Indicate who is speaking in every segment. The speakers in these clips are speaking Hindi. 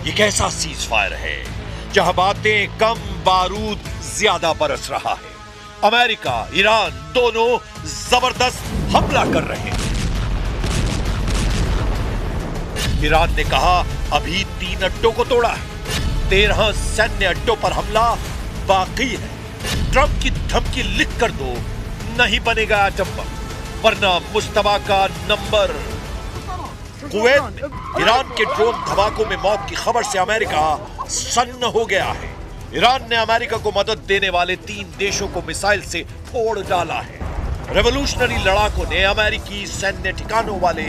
Speaker 1: ये कैसा सीज फायर है जहां बातें कम, बारूद ज्यादा बरस रहा है। अमेरिका, ईरान दोनों जबरदस्त हमला कर रहे हैं। ईरान ने कहा अभी 3 अड्डों को तोड़ा है, 13 सैन्य अड्डों पर हमला बाकी है। ट्रंप की धमकी लिख कर दो, नहीं बनेगा एटम बम, वरना मुश्तबा का नंबर। कुवैत में ईरान के ड्रोन धमाकों में मौत की खबर से अमेरिका सन्न हो गया है। ईरान ने अमेरिका को मदद देने वाले 3 देशों को मिसाइल से फोड़ डाला है। रेवोल्यूशनरी लड़ाकों ने अमेरिकी सैन्य ठिकानों वाले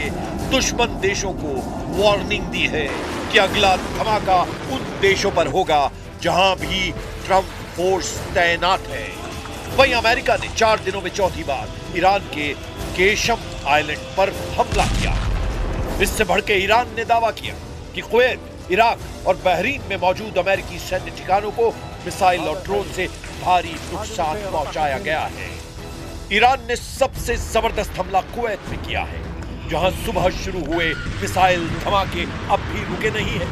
Speaker 1: दुश्मन देशों को वार्निंग दी है कि अगला धमाका उन देशों पर होगा जहां भी ट्रंप फोर्स तैनात है। वहीं अमेरिका ने 4 दिनों में चौथी बार ईरान के केशम आइलैंड पर हमला किया। इससे भड़के ईरान ने दावा किया कि कुवैत, इराक और बहरीन में मौजूद अमेरिकी सैन्य ठिकानों को मिसाइल और ड्रोन से भारी नुकसान पहुंचाया गया है। ईरान ने सबसे जबरदस्त हमला कुवैत में किया है, जहां सुबह शुरू हुए मिसाइल धमाके अब भी रुके नहीं है।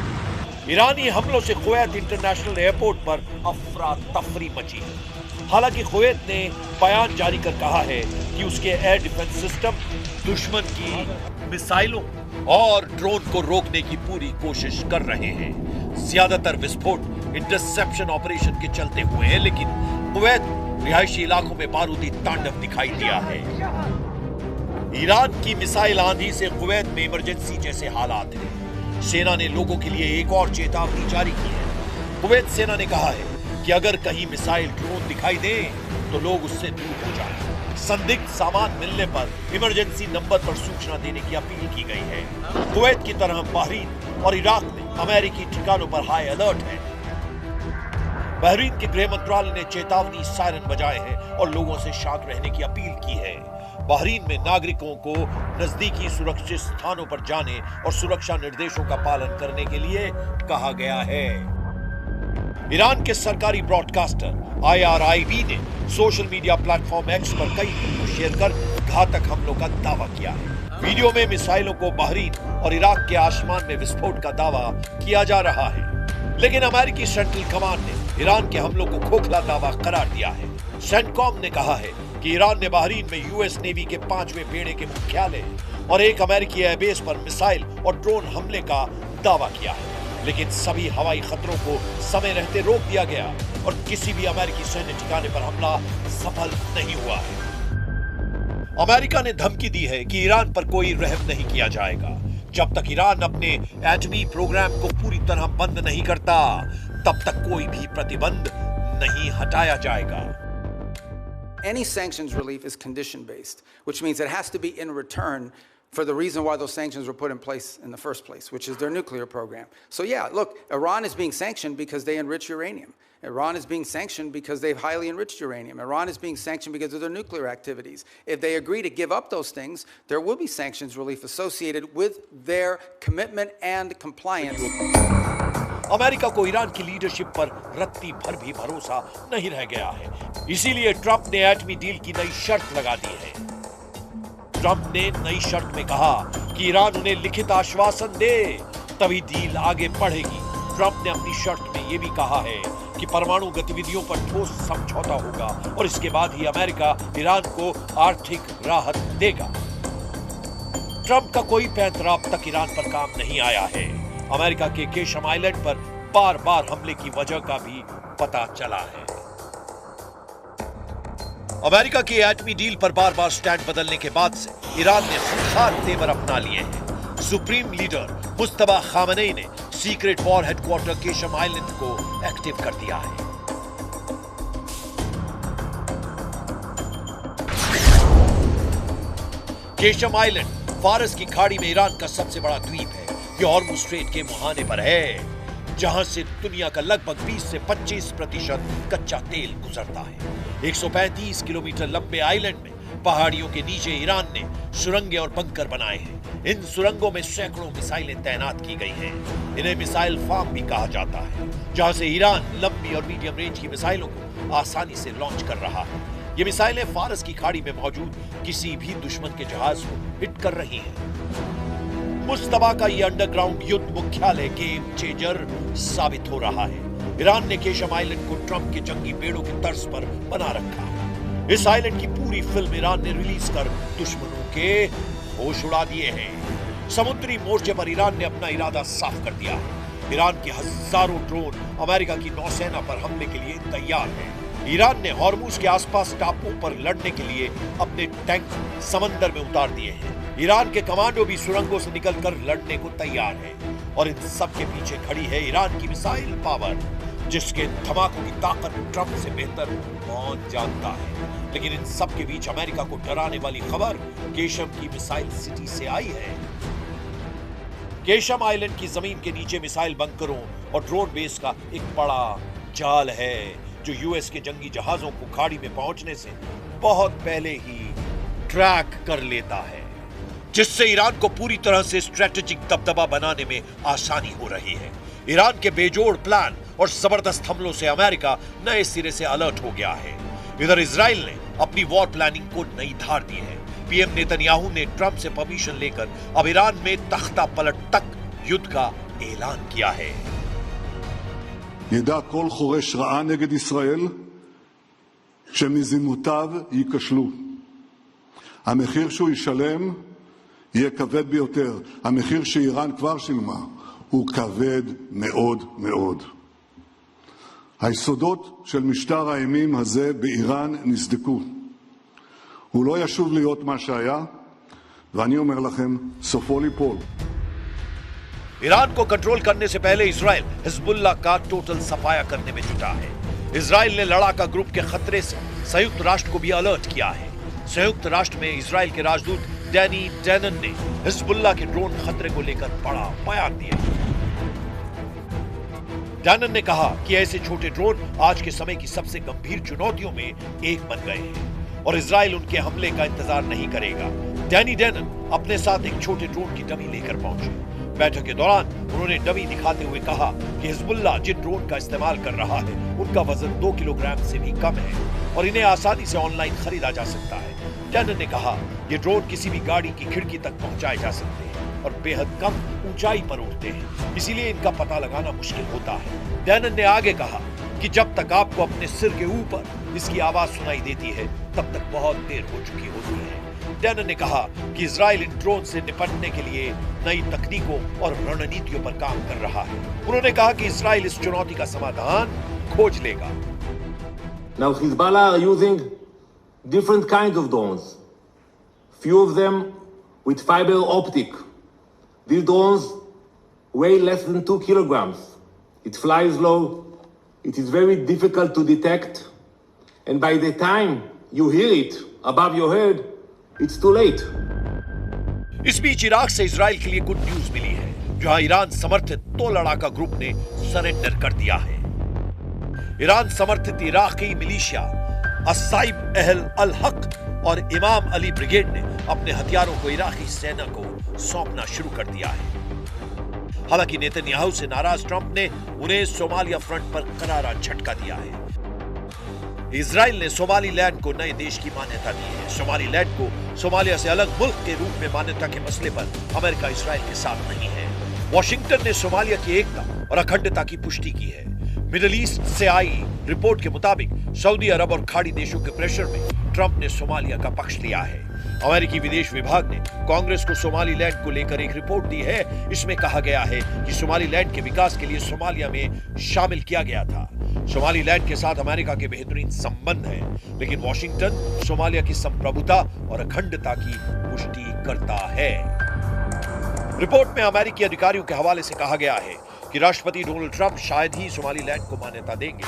Speaker 1: ईरानी हमलों से कुवैत इंटरनेशनल एयरपोर्ट पर अफरा तफरी मची है। हालांकि कुवैत ने बयान जारी कर कहा है कि उसके एयर डिफेंस सिस्टम दुश्मन की मिसाइलों और ड्रोन को रोकने की पूरी कोशिश कर रहे हैं। ज्यादातर विस्फोट इंटरसेप्शन ऑपरेशन के चलते हुए हैं, लेकिन कुवैत रिहायशी इलाकों में बारूदी तांडव दिखाई दिया है। ईरान की मिसाइल आंधी से कुवैत में इमरजेंसी जैसे हालात हैं। सेना ने लोगों के लिए एक और चेतावनी जारी की है। कुवैत सेना ने कहा है कि अगर कहीं मिसाइल ड्रोन दिखाई दे तो लोग उससे दूर हो जाएं। संदिग्ध सामान मिलने पर इमरजेंसी नंबर पर सूचना देने की अपील की गई है। कुवैत की तरह बहरीन और इराक में अमेरिकी ठिकानों पर हाई अलर्ट है। बहरीन के गृह मंत्रालय ने चेतावनी सायरन बजाए हैं और लोगों से शांत रहने की अपील की है। बहरीन में नागरिकों को नजदीकी सुरक्षित स्थानों पर जाने और सुरक्षा निर्देशों का पालन करने के लिए कहा गया है। ईरान के सरकारी ब्रॉडकास्टर IRIB ने सोशल मीडिया प्लेटफॉर्म X पर कई वीडियो शेयर कर घातक हमलों का दावा किया है। वीडियो में मिसाइलों को बहरीन और इराक के आसमान में विस्फोट का दावा किया जा रहा है, लेकिन अमेरिकी सेंट्रल कमांड ने ईरान के हमलों को खोखला दावा करार दिया है। सेंटकॉम ने कहा है कि ईरान ने बहरीन में US नेवी के 5वें बेड़े के मुख्यालय और एक अमेरिकी एयरबेस पर मिसाइल और ड्रोन हमले का दावा किया है, लेकिन सभी हवाई खतरों को समय रहते रोक दिया गया और किसी भी अमेरिकी सैन्य ठिकाने पर हमला सफल नहीं हुआ है। अमेरिका ने धमकी दी है कि ईरान पर कोई रहम नहीं किया जाएगा। जब तक ईरान अपने एटमी प्रोग्राम को पूरी तरह बंद नहीं करता, तब तक कोई भी प्रतिबंध नहीं हटाया जाएगा।
Speaker 2: Any sanctions relief is condition based, which means it has to be in return for the reason why those sanctions were put in place in the first place, which is their nuclear program. So yeah, look, Iran is being sanctioned because they enrich uranium. Iran is being sanctioned because they've highly enriched uranium. Iran is being sanctioned because of their nuclear activities. If they agree to give up those things, there will be sanctions relief associated with their commitment and compliance.
Speaker 1: America को ईरान की लीडरशिप पर रत्ती भर भी भरोसा नहीं रह गया है। इसीलिए ट्रंप ने एटमी डील की नई शर्त लगा दी है। ट्रंप ने नई शर्त में कहा कि ईरान उन्हें लिखित आश्वासन दे, तभी डील आगे बढ़ेगी। ट्रंप ने अपनी शर्त में यह भी कहा है कि परमाणु गतिविधियों पर ठोस समझौता होगा और इसके बाद ही अमेरिका ईरान को आर्थिक राहत देगा। ट्रंप का कोई पैंतरा अब तक ईरान पर काम नहीं आया है। अमेरिका के केशम आइलैंड पर बार-बार हमले की वजह का भी पता चला है। अमेरिका की एटमी डील पर बार-बार स्टैंड बदलने के बाद से ईरान ने खूंखार तेवर अपना लिए हैं। सुप्रीम लीडर मुस्तबा खामनेई ने secret war headquarter Qeshm island को एक्टिव कर दिया है। केशम आइलैंड फारस की खाड़ी में ईरान का सबसे बड़ा द्वीप है। यह हॉर्मुज़ स्ट्रेट के मुहाने पर है, जहां से दुनिया का लगभग 20 से 25% कच्चा तेल गुजरता है। 135 किलोमीटर लंबे आइलैंड में पहाड़ियों के नीचे ईरान ने सुरंगें और बंकर बनाए हैं। इन सुरंगों में सैकड़ों मिसाइलें तैनात की गई हैं। इन्हें मिसाइल फार्म भी कहा जाता है, जहां से ईरान लंबी और मीडियम रेंज की मिसाइलों को आसानी से लॉन्च कर रहा है। ये मिसाइलें फारस की खाड़ी में मौजूद किसी भी दुश्मन के जहाज को हिट कर रही हैं। मुश्तबा का ये अंडरग्राउंड युद्ध मुख्यालय गेम चेंजर साबित हो रहा है। ईरान ने केशम आइलैंड को ट्रंप के जंगी बेड़ों की तर्ज पर बना रखा है। इस आइलैंड की पूरी फिल्म ईरान ने रिलीज कर दुश्मनों के होश उड़ा दिए हैं। समुद्री मोर्चे पर ईरान ने अपना इरादा साफ कर दिया है। ईरान के हजारों ड्रोन अमेरिका की नौसेना पर हमले के लिए तैयार हैं। ईरान ने हॉर्मुज के आसपास टापुओं पर लड़ने के लिए अपने टैंक समंदर में उतार दिए हैं। ईरान के कमांडो भी सुरंगों से निकलकर लड़ने को तैयार हैं। और इन सब के पीछे खड़ी है ईरान की मिसाइल पावर, जिसके धमाकों की ताकत ट्रंप से बेहतर कौन जानता है। लेकिन इन सब के बीच अमेरिका को डराने वाली खबर केशम की मिसाइल सिटी से आई है। केशम आइलैंड की जमीन के नीचे मिसाइल बंकरों और ड्रोन बेस का एक बड़ा जाल है, जो यूएस के जंगी जहाजों को खाड़ी में पहुंचने से बहुत पहले ही ट्रैक कर लेता है, जिससे ईरान को पूरी तरह से स्ट्रेटेजिक दबदबा बनाने में आसानी हो रही है। ईरान के बेजोड़ प्लान और जबरदस्त हमलों से अमेरिका नए सिरे से अलर्ट हो गया है। इधर इजराइल ने अपनी वॉर प्लानिंग को नई धार दी है। पीएम नेतन्याहू ने ट्रंप से परमिशन लेकर अब ईरान में तख्ता पलट तक युद्ध का ऐलान किया है।
Speaker 3: ידע כל חורש רעה נגד ישראל שמזימותיו ייכשלו. המחיר שהוא ישלם יהיה כבד ביותר. המחיר שאיראן כבר שילמה הוא כבד מאוד מאוד. היסודות של משטר האימים הזה באיראן נסדקו. הוא לא ישוב להיות מה שהיה, ואני אומר לכם, סופו ליפול.
Speaker 1: ईरान को कंट्रोल करने से पहले इजराइल हिजबुल्लाह का टोटल सफाया करने में जुटा है। इजराइल ने लड़ाका ग्रुप के खतरे से संयुक्त राष्ट्र को भी अलर्ट किया है। संयुक्त राष्ट्र में इजराइल के राजदूत डैनी डैनन ने हिजबुल्लाह के ड्रोन खतरे को लेकर बड़ा बयान दिया। डैनन ने कहा कि ऐसे छोटे ड्रोन आज के समय की सबसे गंभीर चुनौतियों में एक बन गए हैं और इजराइल उनके हमले का इंतजार नहीं करेगा। डैनी डैनन अपने साथ एक छोटे ड्रोन की डमी लेकर पहुंचे। बैठक के दौरान उन्होंने डमी दिखाते हुए कहा कि हिजबुल्लाह जिन ड्रोन का इस्तेमाल कर रहा है उनका वजन 2 किलोग्राम से भी कम है और इन्हें आसानी से ऑनलाइन खरीदा जा सकता है। डैनन ने कहा ये ड्रोन किसी भी गाड़ी की खिड़की तक पहुंचाए जा सकते हैं और बेहद कम ऊंचाई पर उड़ते हैं, इसीलिए इनका पता लगाना मुश्किल होता है। डैनन ने आगे कहा कि जब तक आपको अपने सिर के ऊपर इसकी आवाज सुनाई देती है तब तक बहुत देर हो चुकी होती है। डैनन ने कहा कि इजराइल इन ड्रोन से निपटने के लिए नई तकनीकों और रणनीतियों पर काम कर रहा है। उन्होंने कहा कि इजराइल इस चुनौती का समाधान खोज लेगा।
Speaker 4: Now Hezbollah are using different kinds of drones. Few of them with fiber optic. These drones weigh less than 2 kilograms. It flies low. It is very difficult to detect. And by the time you hear it above your head, it's too late.
Speaker 1: इस बीच इराक से इजराइल के लिए गुड न्यूज मिली है, जहां ईरान समर्थित 2 लड़ाका ग्रुप ने सरेंडर कर दिया है। ईरान समर्थित इराकी मिलिशिया अस्साइब अहल अल हक और इमाम अली ब्रिगेड ने अपने हथियारों को इराकी सेना को सौंपना शुरू कर दिया है। हालांकि नेतन्याहू से नाराज ट्रंप ने उन्हें सोमालिया फ्रंट पर करारा झटका दिया है। इजराइल ने सोमालीलैंड को नए देश की मान्यता दी है। सोमालीलैंड को सोमालिया से अलग मुल्क के रूप में मान्यता के मसले पर अमेरिका इजराइल के साथ नहीं है। वॉशिंगटन ने सोमालिया की एकता और अखंडता की पुष्टि की है। मिडिल ईस्ट से आई रिपोर्ट के मुताबिक सऊदी अरब और खाड़ी देशों के प्रेशर में ट्रंप ने सोमालिया का पक्ष लिया है। अमेरिकी विदेश विभाग ने कांग्रेस को सोमालीलैंड को लेकर एक रिपोर्ट दी है। इसमें कहा गया है कि सोमालीलैंड के विकास के लिए सोमालिया में शामिल किया गया था। सोमालीलैंड के साथ अमेरिका के बेहतरीन संबंध हैं, लेकिन वॉशिंगटन सोमालिया की संप्रभुता और अखंडता की पुष्टि करता है। रिपोर्ट में अमेरिकी अधिकारियों के हवाले से कहा गया है कि राष्ट्रपति डोनाल्ड ट्रंप शायद ही सोमालीलैंड को मान्यता देंगे,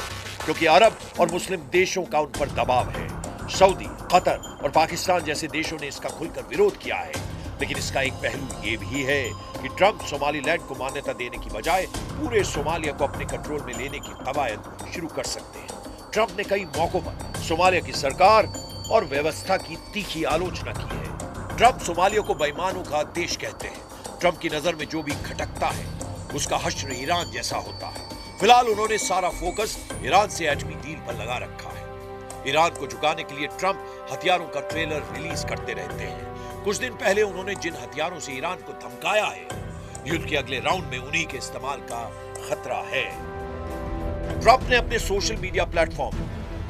Speaker 1: क्योंकि अरब और मुस्लिम देशों का उन पर दबाव है। सऊदी, कतर और पाकिस्तान जैसे देशों ने इसका खुलकर विरोध किया है। लेकिन इसका एक पहलू ये भी है कि ट्रंप सोमालीलैंड को मान्यता देने की बजाय पूरे सोमालिया को अपने कंट्रोल में लेने की कवायद शुरू कर सकते हैं। ट्रंप ने कई मौकों पर सोमालिया की सरकार और व्यवस्था की तीखी आलोचना की है। ट्रंप सोमालिया को बेईमानों का देश कहते हैं। ट्रंप की नजर में जो भी खटकता है उसका हश्र ईरान जैसा होता है। फिलहाल उन्होंने सारा फोकस ईरान से एटमी डील पर लगा रखा है। ईरान को झुकाने के लिए ट्रंप हथियारों का ट्रेलर रिलीज करते रहते हैं। कुछ दिन पहले उन्होंने जिन हथियारों से ईरान को धमकाया है, युद्ध के अगले राउंड में उन्हीं के इस्तेमाल का खतरा है। ट्रंप ने अपने social media platform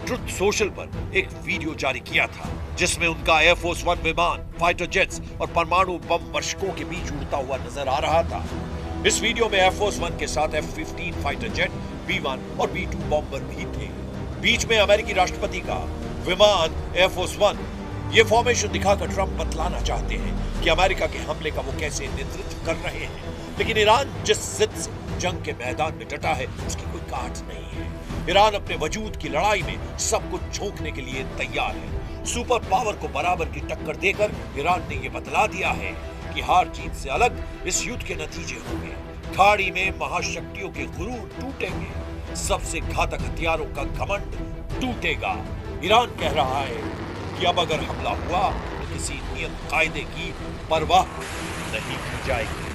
Speaker 1: truth social पर एक वीडियो जारी किया था, जिसमें उनका एयरफोर्स वन विमान, फाइटर जेट्स और परमाणु बम वर्षकों के बीच उड़ता हुआ नजर आ रहा था। इस वीडियो में एयरफोर्स वन के साथ F-15 फाइटर जेट, B-1 और B-2 बॉम्बर भी थे। बीच में अमेरिकी राष्ट्रपति का विमान एयरफोर्स वन। ये फॉर्मेशन दिखाकर ट्रंप बतलाना चाहते हैं कि अमेरिका के हमले का वो कैसे नेतृत्व कर रहे हैं। लेकिन ईरान जिस जिद से जंग के मैदान में डटा है, उसकी कोई काट नहीं है। ईरान अपने वजूद की लड़ाई में सब कुछ झोंकने के लिए तैयार है। सुपर पावर को बराबर की टक्कर देकर ईरान ने यह बतला दिया है कि हार जीत से अलग इस युद्ध के नतीजे होंगे। खाड़ी में महाशक्तियों के गुरूर टूटेंगे, सबसे घातक हथियारों का घमंड टूटेगा। ईरान कह रहा है कि अब अगर हमला हुआ तो किसी नियम कायदे की परवाह नहीं की जाएगी।